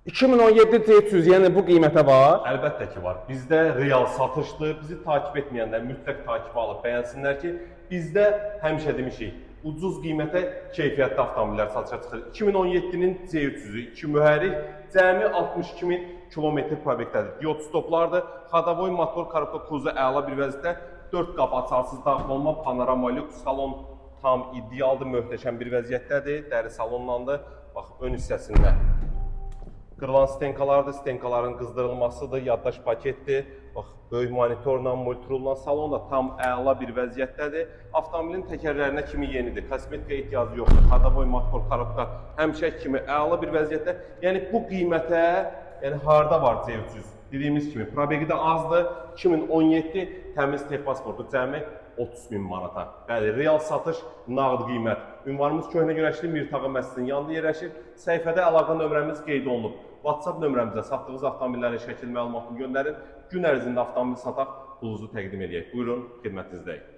2017 C300 yəni bu qiymətə var. Əlbəttə ki var. Bizdə real satışdır. Bizi takip etməyənlər mütləq takip alıb bəyənsinlər ki, bizdə həmişə demişik, ucuz qiymətə keyfiyyətli avtomobillər satışa çıxır. 2017-nin C300-ü 2 mühərrik, cəmi 62.000 kilometr probektədir. Diod stoplardır. Xadavoy motor korobka kuzu əla bir vəziyyətdə, 4 qapı açarsız daxil olma, panorama lüks salon tam idealdır, möhtəşəm bir vəziyyətdədir. Dəri salonlandır. Bax, ön hissəsində qırılan stenkalardır, stenkaların qızdırılmasıdır, yaddaş paketdir. Bax, böyük monitorla, multirulla salon da tam əla bir vəziyyətdədir. Avtomobilin təkərlərinə kimi yenidir, kosmetikaya ehtiyacı yoxdur. Xadavoy motor korobka həmişə kimi əla bir vəziyyətdə. Yəni bu qiymətə, yəni harda var C300? Dediyimiz kimi, probeqi də azdır. 2017 təmiz texpasportu cəmi 30.000 manata. Bəli, real satış, nağd qiymət. Ünvanımız Köhnə Güləşli Mirtağa məscidinin yanında yerləşir. Səhifədə əlaqə nömrəmiz qeyd olunub. WhatsApp nömrəmizə satdığınız avtomobillərin şəkil məlumatını göndərin. Gün ərzində avtomobil sataq, pulunuzu təqdim edək. Buyurun, xidmətinizdəyik.